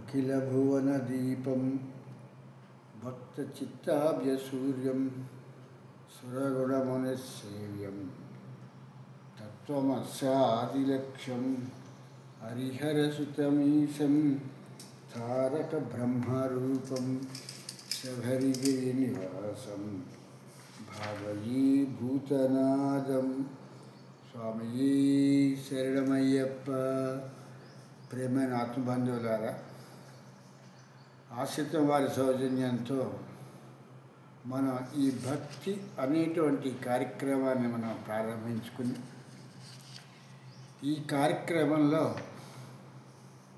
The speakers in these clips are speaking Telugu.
अखिलभुवनदीपं भक्तचित्ताभ्यसूर्यं सुरगुणमुनिसेव्यं तत्त्वमस्यादिलक्ष्यं हरिहरसुतमीशं तारकब्रह्मरूपं शबरिगिरिनिवासं भावयीभूतनादं स्वामी शरणमయ్యప్ప. ప్రేమైన ఆత్మబంధువులారా, ఆశ్రితం వారి సౌజన్యంతో మనం ఈ భక్తి అనేటువంటి కార్యక్రమాన్ని మనం ప్రారంభించుకుని, ఈ కార్యక్రమంలో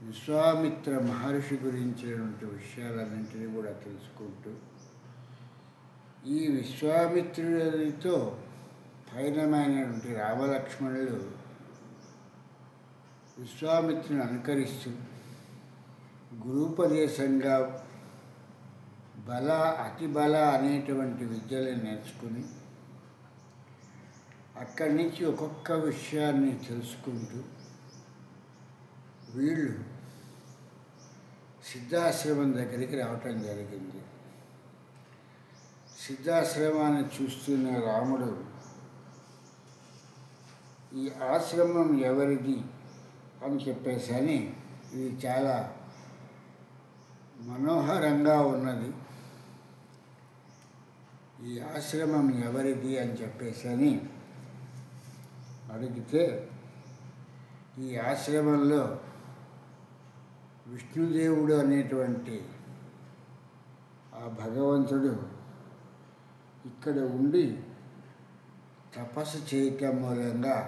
విశ్వామిత్ర మహర్షి గురించినటువంటి విషయాలన్నింటినీ కూడా తెలుసుకుంటూ, ఈ విశ్వామిత్రుడితో పయనమైనటువంటి రామలక్ష్మణులు విశ్వామిత్రుని అనుకరిస్తూ గురూపదేశంగా బల అతి బల అనేటువంటి విద్యలను నేర్చుకుని అక్కడి నుంచి ఒక్కొక్క విషయాన్ని తెలుసుకుంటూ వీళ్ళు సిద్ధాశ్రమం దగ్గరికి రావటం జరిగింది. సిద్ధాశ్రమాన్ని చూస్తున్న రాముడు ఈ ఆశ్రమం ఎవరిది అని చెప్పేసి ఇది చాలా మనోహరంగా ఉన్నది, ఈ ఆశ్రమం ఎవరిది అని చెప్పేసి అడిగితే, ఈ ఆశ్రమంలో విష్ణుదేవుడు అనేటువంటి ఆ భగవంతుడు ఇక్కడ ఉండి తపస్సు చేయటం మూలంగా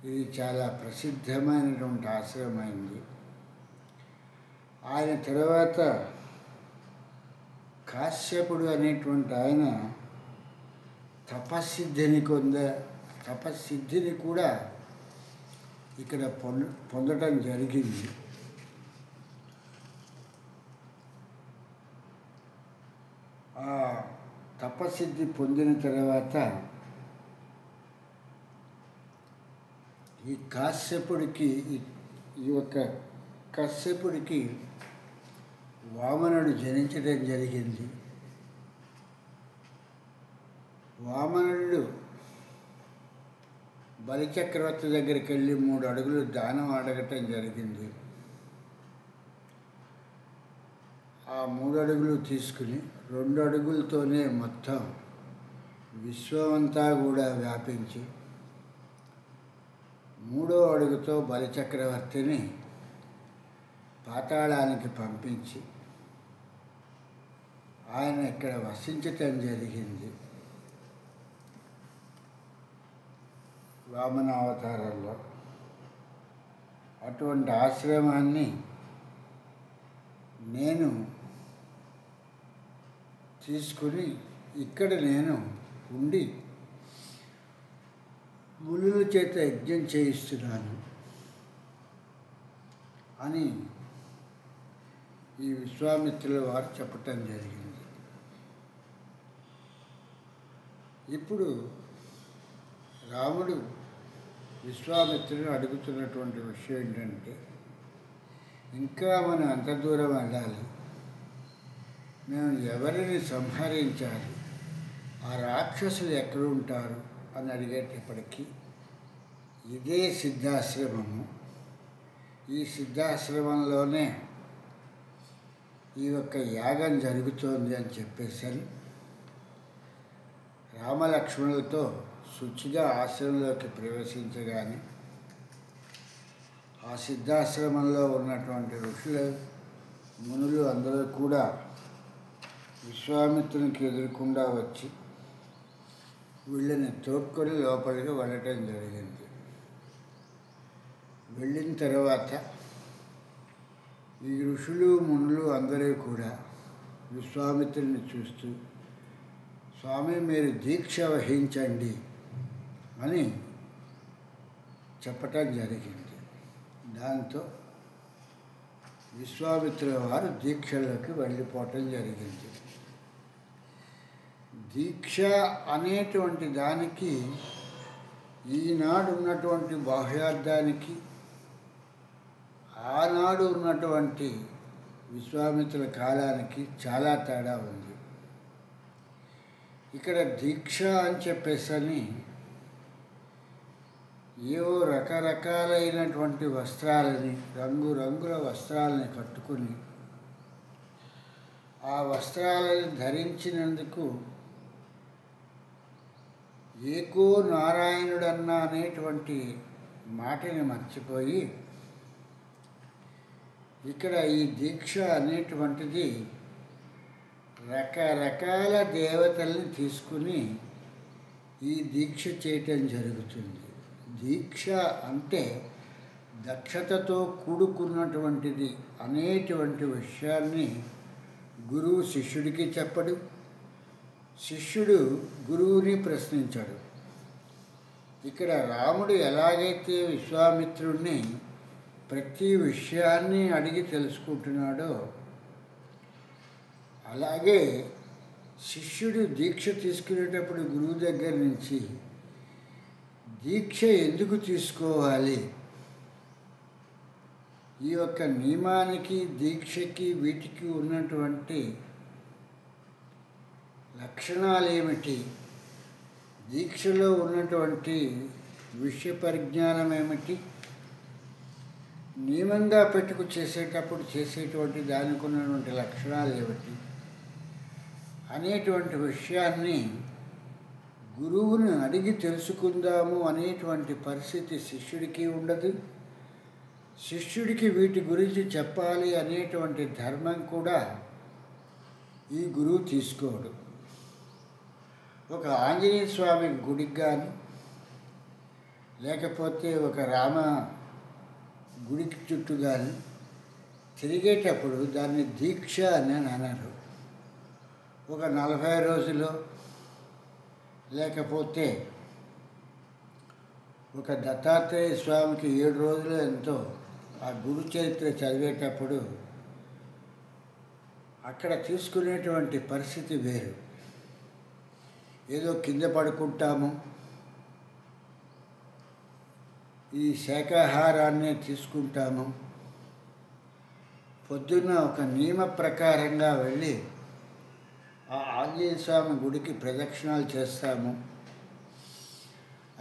ఇది చాలా ప్రసిద్ధమైనటువంటి ఆశ్రమమైంది. ఆయన తర్వాత కాశ్యపుడు అనేటువంటి ఆయన తపస్సిద్ధిని కూడా ఇక్కడ పొందటం జరిగింది. ఆ తపస్సిద్ధి పొందిన తర్వాత ఈ కశ్యపుడికి వామనుడు జనించడం జరిగింది. వామనుడు బలిచక్రవర్తి దగ్గరికి వెళ్ళి 3 అడుగులు దానం అడగటం జరిగింది. ఆ 3 అడుగులు తీసుకుని 2 అడుగులతోనే మొత్తం విశ్వమంతా కూడా వ్యాపించి 3వ అడుగుతో బలిచక్రవర్తిని పాతాళానికి పంపించి ఆయన ఇక్కడ వసించటం జరిగింది వామన అవతారంలో. అటువంటి ఆశ్రమాన్ని నేను తీసుకుని ఇక్కడ నేను ఉండి మునుల చేత యజ్ఞం చేయిస్తున్నాను అని ఈ విశ్వామిత్రుల వారు చెప్పటం జరిగింది. ఇప్పుడు రాముడు విశ్వామిత్రుని అడుగుతున్నటువంటి విషయం ఏంటంటే, ఇంకా మనం అంత దూరం వెళ్ళాలి, మేము ఎవరిని సంహరించాలి, ఆ రాక్షసులు ఎక్కడ ఉంటారు అని అడిగేటప్పటికీ ఇదే సిద్ధాశ్రమము, ఈ సిద్ధాశ్రమంలోనే ఈ యొక్క యాగం జరుగుతోంది అని చెప్పేసి రామలక్ష్మణులతో శుచిగా ఆశ్రమంలోకి ప్రవేశించగానే ఆ సిద్ధాశ్రమంలో ఉన్నటువంటి ఋషులు మునులు అందరూ కూడా విశ్వామిత్రునికి ఎదురకుండా వచ్చి వీళ్ళని తోడ్కొని లోపలికి వెళ్ళటం జరిగింది. వెళ్ళిన తర్వాత ఈ ఋషులు మునులు అందరూ కూడా విశ్వామిత్రుని చూస్తూ, స్వామి మీరు దీక్ష వహించండి అని చెప్పటం జరిగింది. దాంతో విశ్వామిత్రుల వారు దీక్షలోకి వెళ్ళిపోవటం జరిగింది. దీక్ష అనేటువంటి దానికి ఈనాడు ఉన్నటువంటి బాహ్యార్థానికి ఆనాడు ఉన్నటువంటి విశ్వామిత్రుల కాలానికి చాలా తేడా ఉంది. ఇక్కడ దీక్ష అని చెప్పేసని ఏవో రకరకాలైనటువంటి వస్త్రాలని, రంగురంగుల వస్త్రాలని కట్టుకుని ఆ వస్త్రాలను ధరించినందుకు ఏకో నారాయణుడన్నా అనేటువంటి మాటని మర్చిపోయి ఇక్కడ ఈ దీక్ష అనేటువంటిది రకరకాల దేవతల్ని తీసుకుని ఈ దీక్ష చేయటం జరుగుతుంది. దీక్ష అంటే దక్షతతో కూడుకున్నటువంటిది అనేటువంటి విషయాన్ని గురువు శిష్యుడికి చెప్పడు, శిష్యుడు గురువుని ప్రశ్నించాడు. ఇక్కడ రాముడు ఎలాగైతే విశ్వామిత్రుడిని ప్రతి విషయాన్ని అడిగి తెలుసుకుంటున్నాడో అలాగే శిష్యుడు దీక్ష తీసుకునేటప్పుడు గురువు దగ్గర నుంచి దీక్ష ఎందుకు తీసుకోవాలి, ఈ యొక్క నియమానికి దీక్షకి వీటికి ఉన్నటువంటి లక్షణాలు ఏమిటి, దీక్షలో ఉన్నటువంటి విషయ పరిజ్ఞానం ఏమిటి, నియమంగా పెట్టుకు చేసేటువంటి దానికి ఉన్నటువంటి లక్షణాలు ఏమిటి అనేటువంటి విషయాన్ని గురువుని అడిగి తెలుసుకుందాము అనేటువంటి పరిస్థితి శిష్యుడికి ఉండదు. శిష్యుడికి వీటి గురించి చెప్పాలి అనేటువంటి ధర్మం కూడా ఈ గురువు తీసుకోడు. ఒక ఆంజనేయ స్వామి గుడికి కానీ లేకపోతే ఒక రామ గుడికి చుట్టూ కానీ తిరిగేటప్పుడు దాన్ని దీక్ష అని అన్నారు. ఒక 40 రోజులు లేకపోతే ఒక దత్తాత్రేయ స్వామికి 7 రోజులు ఎంతో ఆ గురు చరిత్ర చదివేటప్పుడు అక్కడ తీసుకునేటువంటి పరిస్థితి వేరు. ఏదో కింద పడుకుంటాము, ఈ శాకాహారాన్నే తీసుకుంటాము, పొద్దున్న ఒక నియమ ప్రకారంగా వెళ్ళి ఆ ఆంజనేయ స్వామి గుడికి ప్రదక్షిణాలు చేస్తాము.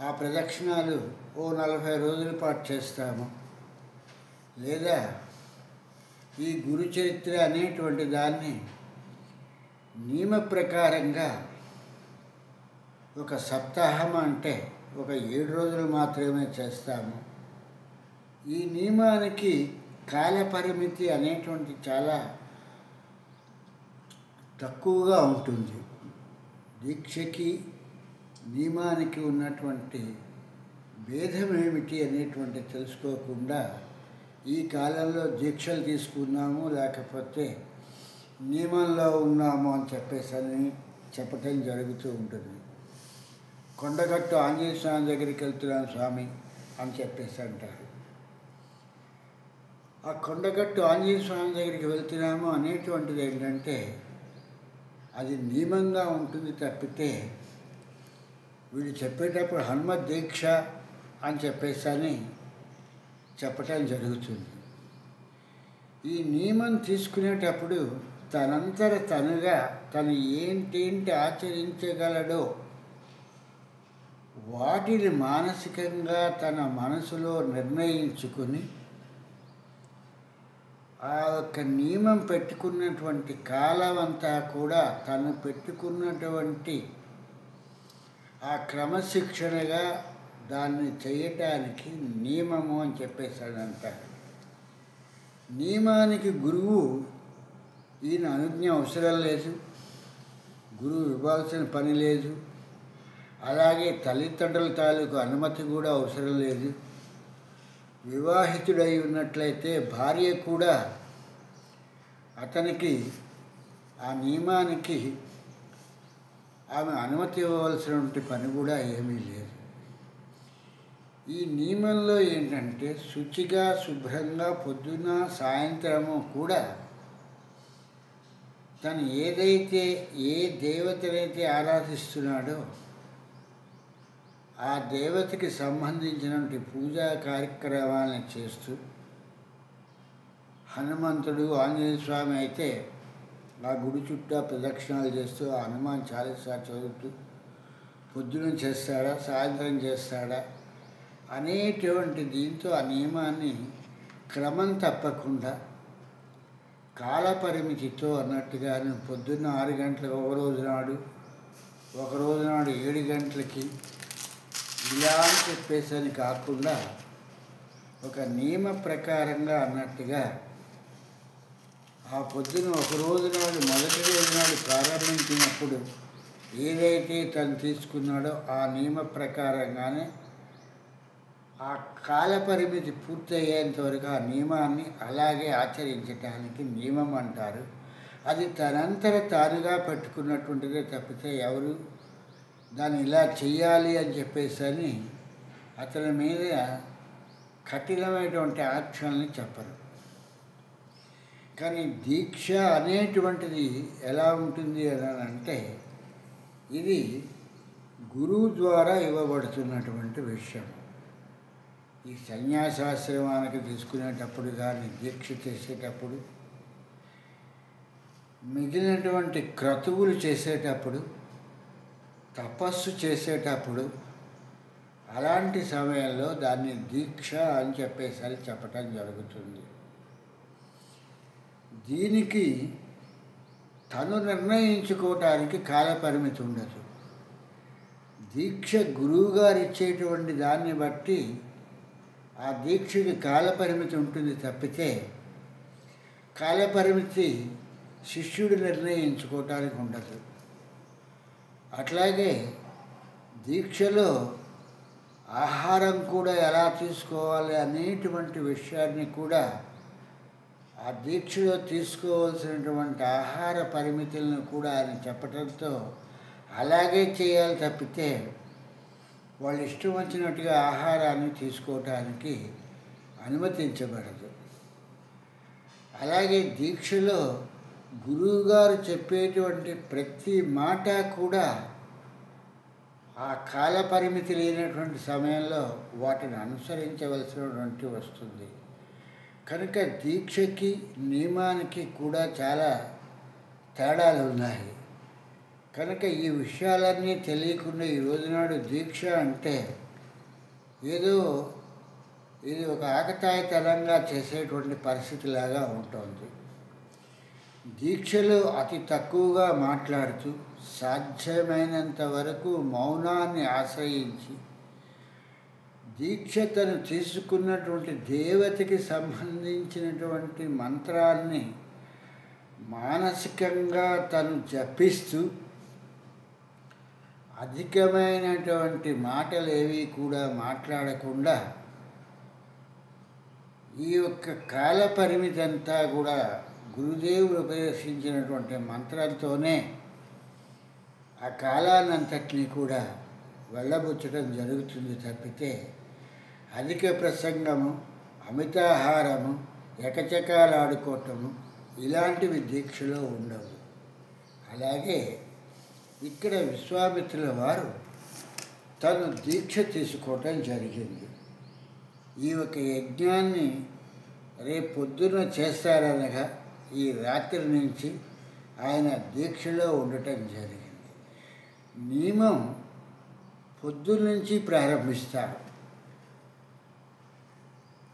ఆ ప్రదక్షిణాలు ఓ 40 రోజుల పాటు చేస్తాము. లేదా ఈ గురు చరిత్ర అనేటువంటి దాన్ని నియమ ప్రకారంగా ఒక సప్తాహం అంటే ఒక 7 రోజులు మాత్రమే చేస్తాము. ఈ నియమానికి కాలపరిమితి అనేటువంటి చాలా తక్కువగా ఉంటుంది. దీక్షకి నియమానికి ఉన్నటువంటి భేదం ఏమిటి అనేటువంటి తెలుసుకోకుండా ఈ కాలంలో దీక్షలు తీసుకున్నాము లేకపోతే నియమంలో ఉన్నాము అని చెప్పటం జరుగుతూ ఉంటుంది. కొండగట్టు ఆంజనేయ స్వామి దగ్గరికి వెళ్తున్నాం స్వామి అని చెప్పేసి అంటారు. ఆ కొండగట్టు ఆంజనేయ స్వామి దగ్గరికి వెళ్తున్నాము అనేటువంటిది ఏంటంటే అది నియమంగా ఉంటుంది తప్పితే వీళ్ళు చెప్పేటప్పుడు హనుమత్ దీక్ష అని చెప్పేసి చెప్పటం జరుగుతుంది. ఈ నియమం తీసుకునేటప్పుడు తనంతట తనుగా తను ఏంటేంటి ఆచరించగలడో వాటిని మానసికంగా తన మనసులో నిర్ణయించుకుని ఆ యొక్క నియమం పెట్టుకున్నటువంటి కాలం అంతా కూడా తను పెట్టుకున్నటువంటి ఆ క్రమశిక్షణగా దాన్ని చేయటానికి నియమము అని చెప్పేశాడంటారు. నియమానికి గురువు ఈయన అనుజ్ఞ అవసరం లేదు, గురువు ఇవ్వాల్సిన పని లేదు, అలాగే తల్లిదండ్రుల తాలూకు అనుమతి కూడా అవసరం లేదు. వివాహితుడై ఉన్నట్లయితే భార్య కూడా అతనికి ఆ నియమానికి ఆమె అనుమతి ఇవ్వవలసినటువంటి పని కూడా ఏమీ లేదు. ఈ నియమంలో ఏంటంటే శుచిగా శుభ్రంగా పొద్దున సాయంత్రము కూడా తను ఏదైతే ఏ దేవతనైతే ఆరాధిస్తున్నాడో ఆ దేవతకి సంబంధించినటువంటి పూజా కార్యక్రమాలను చేస్తూ హనుమంతుడు ఆంజనేయ స్వామి అయితే ఆ గుడి చుట్టూ ప్రదక్షిణాలు చేస్తూ ఆ హనుమాన్ చాలీసా చదువుతూ పొద్దున చేస్తాడా సాయంత్రం చేస్తాడా అనేటువంటి దీంతో ఆ నియమాన్ని క్రమం తప్పకుండా కాలపరిమితితో అన్నట్టుగా పొద్దున్న 6 గంటలకు ఒక రోజు నాడు 7 గంటలకి ఇలా అని చెప్పేసి అని కాకుండా ఒక నియమ ప్రకారంగా అన్నట్టుగా ఆ పొద్దున ఒక రోజు నాడు మొదటి రోజు నాడు ప్రారంభించినప్పుడు ఏదైతే తను తీసుకున్నాడో ఆ నియమ ప్రకారంగానే ఆ కాలపరిమితి పూర్తయ్యేంత వరకు ఆ నియమాన్ని అలాగే ఆచరించటానికి నియమం అంటారు. అది తనంతట తానుగా పెట్టుకున్నటువంటిదే తప్పితే ఎవరు దాన్ని ఇలా చెయ్యాలి అని చెప్పేసి అని అతని మీద కఠినమైనటువంటి ఆంక్షల్ని చెప్పరు. కానీ దీక్ష అనేటువంటిది ఎలా ఉంటుంది అని అంటే ఇది గురువు ద్వారా ఇవ్వబడుతున్నటువంటి విషయం. ఈ సన్యాసాశ్రమానికి తీసుకునేటప్పుడు కానీ దీక్ష చేసేటప్పుడు మిగిలినటువంటి క్రతువులు చేసేటప్పుడు తపస్సు చేసేటప్పుడు అలాంటి సమయంలో దాన్ని దీక్ష అని చెప్పేసరి చెప్పటం జరుగుతుంది. దీనికి తను నిర్ణయించుకోవటానికి కాలపరిమితి ఉండదు. దీక్ష గురువుగారు ఇచ్చేటువంటి దాన్ని బట్టి ఆ దీక్షకి కాలపరిమితి ఉంటుంది తప్పితే కాలపరిమితి శిష్యుడు నిర్ణయించుకోవటానికి ఉండదు. అట్లాగే దీక్షలో ఆహారం కూడా ఎలా తీసుకోవాలి అనేటువంటి విషయాన్ని కూడా ఆ దీక్షలో తీసుకోవాల్సినటువంటి ఆహార పరిమితులను కూడా ఆయన చెప్పడంతో అలాగే చేయాలి తప్పితే వాళ్ళు ఇష్టం వచ్చినట్టుగా ఆహారాన్ని తీసుకోవటానికి అనుమతించబడదు. అలాగే దీక్షలో గురువుగారు చెప్పేటువంటి ప్రతి మాట కూడా ఆ కాలపరిమితి లేనటువంటి సమయంలో వాటిని అనుసరించవలసినటువంటి వస్తుంది. కనుక దీక్షకి నియమానికి కూడా చాలా తేడాలు ఉన్నాయి. కనుక ఈ విషయాలన్నీ తెలియకుండా ఈ రోజునాడు దీక్ష అంటే ఏదో ఇది ఒక ఆకతాయితనంగా చేసేటువంటి పరిస్థితిలాగా ఉంటుంది. దీక్షలో అతి తక్కువగా మాట్లాడుతూ సాధ్యమైనంత వరకు మౌనాన్ని ఆశ్రయించి దీక్ష తను తీసుకున్నటువంటి దేవతకి సంబంధించినటువంటి మంత్రాన్ని మానసికంగా తను జపిస్తూ అధికమైనటువంటి మాటలు ఏవి కూడా మాట్లాడకుండా ఈ యొక్క కాల పరిమితి అంతా కూడా గురుదేవుడు ఉపదేశించినటువంటి మంత్రంతోనే ఆ కాలాన్నంతటినీ కూడా వెళ్ళబుచ్చడం జరుగుతుంది తప్పితే అధిక ప్రసంగము, అమితాహారము, ఎకచకాలాడుకోవటము ఇలాంటివి దీక్షలో ఉండవు. అలాగే ఇక్కడ విశ్వామిత్రుల వారు తను దీక్ష తీసుకోవటం జరిగింది. ఈ ఒక యజ్ఞాన్ని రేపు పొద్దున చేస్తారనగా ఈ రాత్రి నుంచి ఆయన దీక్షలో ఉండటం జరిగింది. నియమం పొద్దున్నుంచి ప్రారంభిస్తారు.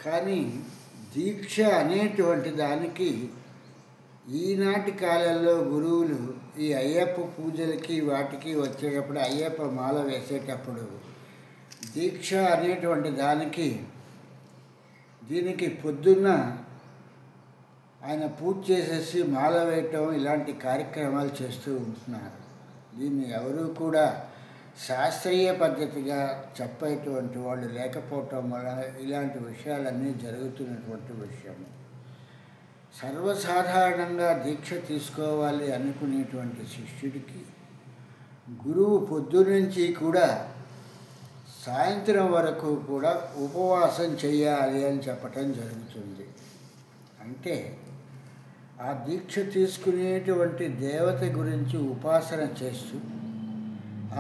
కానీ దీక్ష అనేటువంటి దానికి ఈనాటి కాలంలో గురువులు ఈ అయ్యప్ప పూజలకి వాటికి వచ్చేటప్పుడు అయ్యప్ప మాల వేసేటప్పుడు దీక్ష అనేటువంటి దీనికి పొద్దున్న ఆయన పూజ చేసేసి మాల వేయటం ఇలాంటి కార్యక్రమాలు చేస్తూ ఉంటున్నారు. దీన్ని ఎవరూ కూడా శాస్త్రీయ పద్ధతిగా చెప్పేటువంటి వాళ్ళు లేకపోవటం వల్ల ఇలాంటి విషయాలన్నీ జరుగుతున్నటువంటి విషయము. సర్వసాధారణంగా దీక్ష తీసుకోవాలి అనుకునేటువంటి శిష్యుడికి గురువు పొద్దునుంచి కూడా సాయంత్రం వరకు కూడా ఉపవాసం చేయాలి అని చెప్పటం జరుగుతుంది. అంటే ఆ దీక్ష తీసుకునేటువంటి దేవత గురించి ఉపాసన చేస్తూ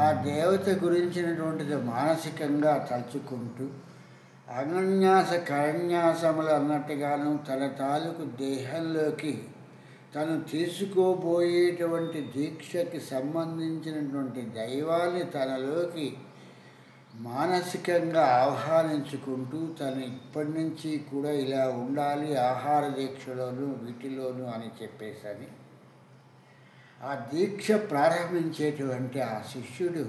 ఆ దేవత గురించినటువంటిది మానసికంగా తలుచుకుంటూ అనన్యాస కరన్యాసములు అన్నట్టుగాను తన తాలూకు దేహంలోకి తను తీసుకోబోయేటువంటి దీక్షకి సంబంధించినటువంటి దైవాన్ని తనలోకి మానసికంగా ఆహ్వానించుకుంటూ తను ఇప్పటి నుంచి కూడా ఇలా ఉండాలి ఆహార దీక్షలోను వీటిలోను అని చెప్పేసని ఆ దీక్ష ప్రారంభించేటువంటి ఆ శిష్యుడు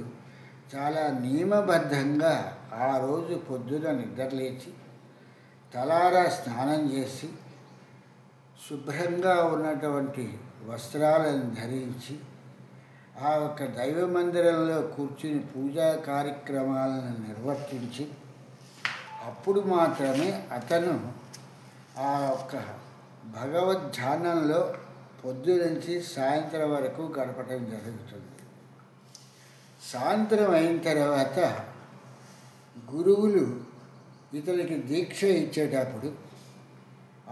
చాలా నియమబద్ధంగా ఆ రోజు పొద్దున నిద్రలేచి తలారా స్నానం చేసి శుభ్రంగా ఉన్నటువంటి వస్త్రాలను ధరించి ఆ యొక్క దైవ మందిరంలో కూర్చుని పూజా కార్యక్రమాలను నిర్వర్తించి అప్పుడు మాత్రమే అతను ఆ యొక్క భగవద్ ధ్యానంలో పొద్దు నుంచి సాయంత్రం వరకు గడపడం జరుగుతుంది. సాయంత్రం అయిన తర్వాత గురువులు ఇతనికి దీక్ష ఇచ్చేటప్పుడు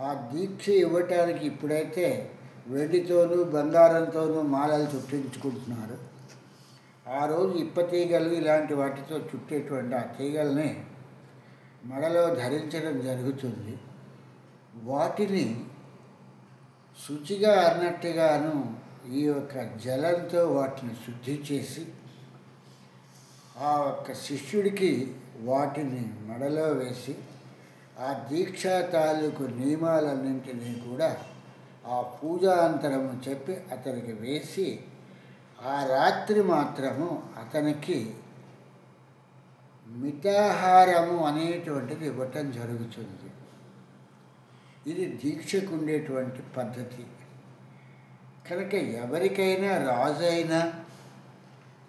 ఆ దీక్ష ఇవ్వటానికి ఇప్పుడైతే వెండితోనూ బంగారంతోనూ మాలలు చుట్టించుకుంటున్నారు. ఆ రోజు ఇప్పతీగలు ఇలాంటి వాటితో చుట్టేటువంటి ఆ తీగల్ని మెడలో ధరించడం జరుగుతుంది. వాటిని శుచిగా అన్నట్టుగాను ఈ యొక్క జలంతో వాటిని శుద్ధి చేసి ఆ యొక్క శిష్యుడికి వాటిని మెడలో వేసి ఆ దీక్షా తాలూకు నియమాలన్నింటినీ కూడా ఆ పూజాంతరము చెప్పి అతనికి వేసి ఆ రాత్రి మాత్రము అతనికి మితాహారము అనేటువంటిది ఇవ్వటం జరుగుతుంది. ఇది దీక్షకు ఉండేటువంటి పద్ధతి. కనుక ఎవరికైనా రాజైనా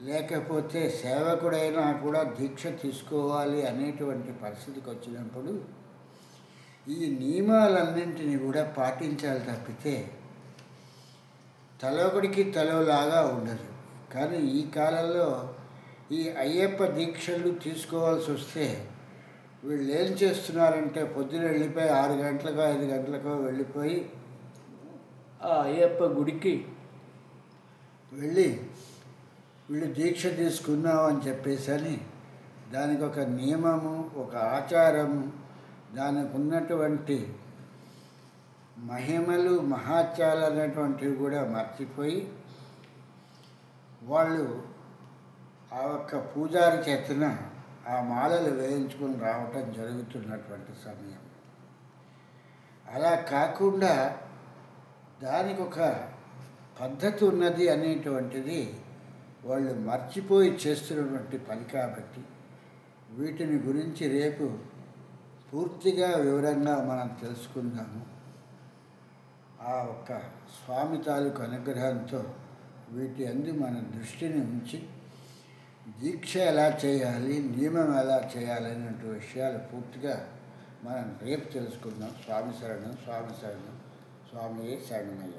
లేకపోతే సేవకుడైనా కూడా దీక్ష తీసుకోవాలి అనేటువంటి పరిస్థితికి వచ్చినప్పుడు ఈ నియమాలన్నింటినీ కూడా పాటించాలి తప్పితే తలొకడికి తలోలాగా ఉండదు. కానీ ఈ కాలంలో ఈ అయ్యప్ప దీక్షలు తీసుకోవాల్సి వస్తే వీళ్ళు ఏం చేస్తున్నారంటే పొద్దున వెళ్ళిపోయి 6 గంటలకో 5 గంటలకో వెళ్ళిపోయి ఆ అయ్యప్ప గుడికి వెళ్ళి వీళ్ళు దీక్ష తీసుకున్నామని చెప్పేసి దానికి ఒక నియమము ఒక ఆచారము దానికి ఉన్నటువంటి మహిమలు మహాత్యాలు అనేటువంటివి కూడా మర్చిపోయి వాళ్ళు ఆ ఒక్క పూజారి చేతన ఆ మాలలు వేయించుకొని రావటం జరుగుతున్నటువంటి సమయం. అలా కాకుండా దానికి ఒక పద్ధతి ఉన్నది అనేటువంటిది వాళ్ళు మర్చిపోయి చేస్తున్నటువంటి పని కాబట్టి వీటిని గురించి రేపు పూర్తిగా వివరంగా మనం తెలుసుకుందాము. ఆ ఒక్క స్వామి తాలూకు అనుగ్రహంతో వీటి అందు మన దృష్టిని ఉంచి దీక్ష ఎలా చేయాలి నియమం ఎలా చేయాలి అనేటువంటి విషయాలు పూర్తిగా మనం రేపు తెలుసుకుందాం. స్వామి శరణం స్వామి శరణం స్వామియే శరణమయ్య.